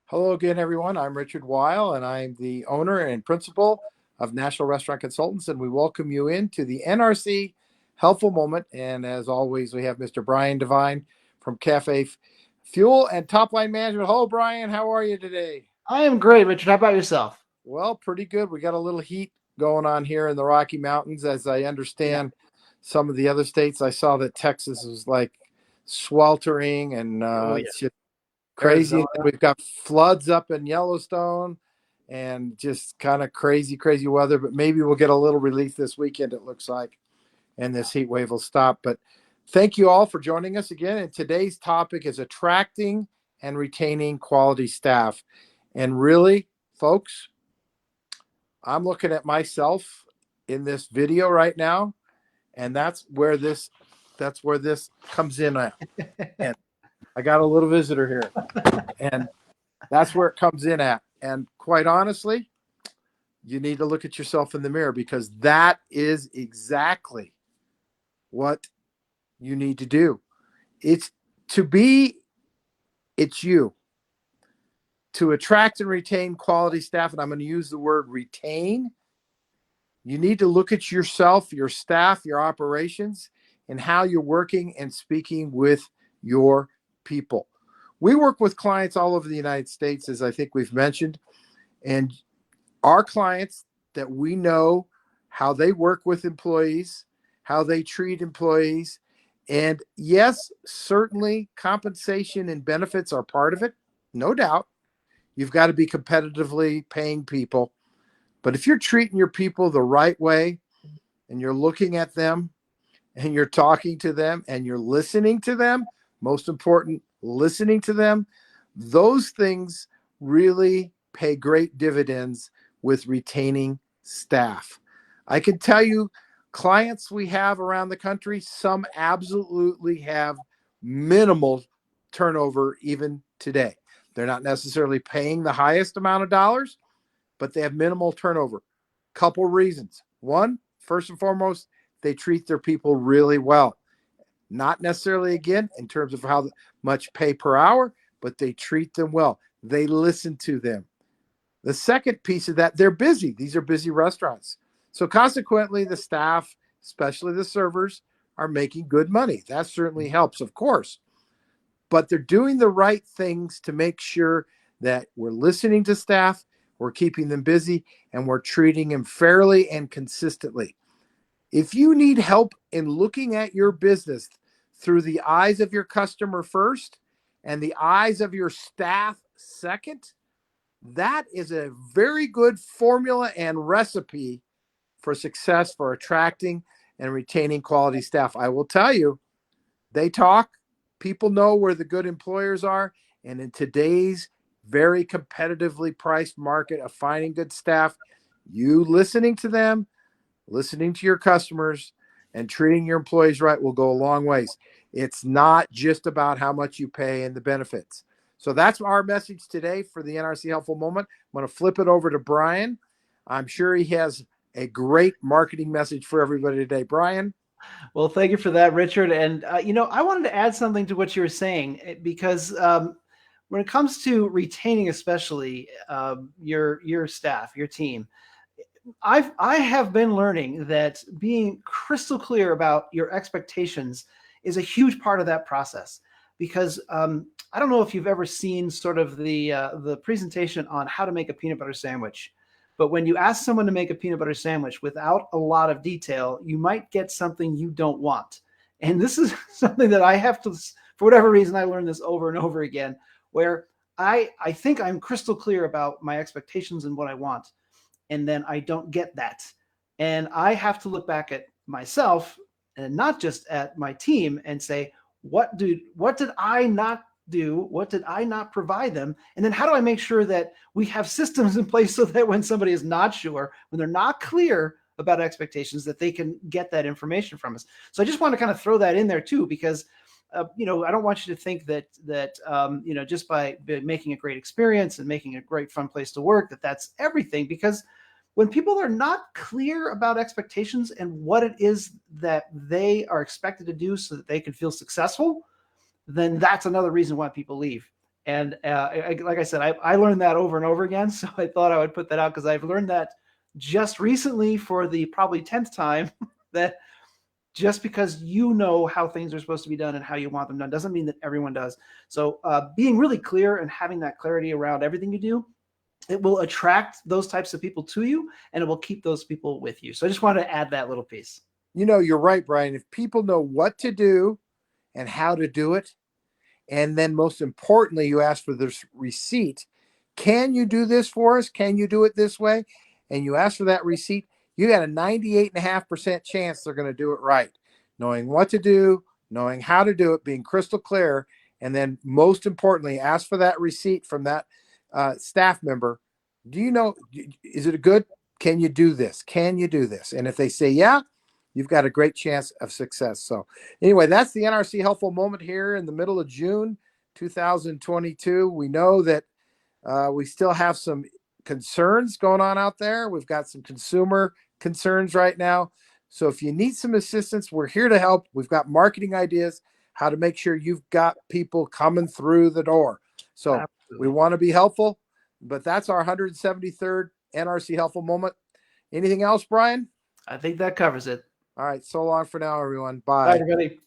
Hello again, everyone. I'm Richard Weil, and I'm the owner and principal of National Restaurant Consultants, and we welcome you into the NRC Helpful Moment. And as always, we have Mr. Brian Devine from Cafe Fuel and Top Line Management. Hello, Brian. How are you today? I am great, Richard. How about yourself? Well, pretty good. We got a little heat going on here in the Rocky Mountains. As I Yeah. understand some of the other states, I saw that Texas was like sweltering, and Oh, yeah. it's just crazy. And then Arizona. we've got floods up in Yellowstone and just kind of crazy weather. But maybe we'll get a little relief this weekend, it looks like, and this heat wave will stop. But thank you all for joining us again. And today's topic is attracting and retaining quality staff. And really, folks, I'm looking at myself in this video right now, and that's where this comes in at. And I got a little visitor here. And that's where it comes in at. And quite honestly, you need to look at yourself in the mirror, because that is exactly what you need to do. It's to be, it's you to attract and retain quality staff. And I'm going to use the word retain. You need to look at yourself, your staff, your operations, and how you're working and speaking with your people. We work with clients all over the United States, as I think we've mentioned, and our clients that we know how they work with employees, how they treat employees. And yes, certainly compensation and benefits are part of it, no doubt. You've got to be competitively paying people. But if you're treating your people the right way, and you're looking at them, and you're talking to them, and you're listening to them, most important, listening to them, those things really pay great dividends with retaining staff. I can tell you, clients we have around the country, some absolutely have minimal turnover even today. They're not necessarily paying the highest amount of dollars, but they have minimal turnover. Couple reasons. One, first and foremost, they treat their people really well. Not necessarily, again, in terms of how much pay per hour, but they treat them well. They listen to them. The second piece of that, they're busy. These are busy restaurants. So consequently, the staff, especially the servers, are making good money. That certainly helps, of course. But they're doing the right things to make sure that we're listening to staff, we're keeping them busy, and we're treating them fairly and consistently. If you need help in looking at your business through the eyes of your customer first and the eyes of your staff second, that is a very good formula and recipe for success for attracting and retaining quality staff. I will tell you, they talk, people know where the good employers are. And in today's very competitively priced market of finding good staff, you listening to them, listening to your customers, and treating your employees right will go a long ways. It's not just about how much you pay and the benefits. So that's our message today for the NRC Helpful Moment. I'm going to flip it over to Brian. I'm sure he has a great marketing message for everybody today. Brian? Well, thank you for that, Richard. And I wanted to add something to what you were saying because when it comes to retaining, especially your staff, your team, I have been learning that being crystal clear about your expectations is a huge part of that process. Because I don't know if you've ever seen sort of the presentation on how to make a peanut butter sandwich. But when you ask someone to make a peanut butter sandwich without a lot of detail, you might get something you don't want. And this is something that I have to, for whatever reason, I learned this over and over again, where I think I'm crystal clear about my expectations and what I want. And then I don't get that. And I have to look back at myself and not just at my team and say, what did I not do? What did I not provide them? And then how do I make sure that we have systems in place so that when somebody is not sure, when they're not clear about expectations, that they can get that information from us. So I just want to kind of throw that in there too, because I don't want you to think that just by making a great experience and making a great fun place to work, that's everything. Because when people are not clear about expectations and what it is that they are expected to do so that they can feel successful, then that's another reason why people leave. And like I said, I learned that over and over again. So I thought I would put that out because I've learned that just recently for the probably 10th time that just because you know how things are supposed to be done and how you want them done doesn't mean that everyone does. So being really clear and having that clarity around everything you do, it will attract those types of people to you, and it will keep those people with you. So I just wanted to add that little piece. You're right, Brian. If people know what to do and how to do it, and then most importantly, you ask for this receipt. Can you do this for us? Can you do it this way? And you ask for that receipt, you got a 98.5% chance they're going to do it right. Knowing what to do, knowing how to do it, being crystal clear, and then most importantly, ask for that receipt from that staff member. Do you know, is it a good? Can you do this? Can you do this? And if they say, yeah, you've got a great chance of success. So anyway, that's the NRC helpful moment here in the middle of June 2022. We know that we still have some concerns going on out there. We've got some consumer concerns right now. So if you need some assistance, we're here to help. We've got marketing ideas, how to make sure you've got people coming through the door. So Absolutely. we want to be helpful, but that's our 173rd NRC helpful moment. Anything else, Brian? I think that covers it. All right. So long for now, everyone. Bye, Bye. everybody.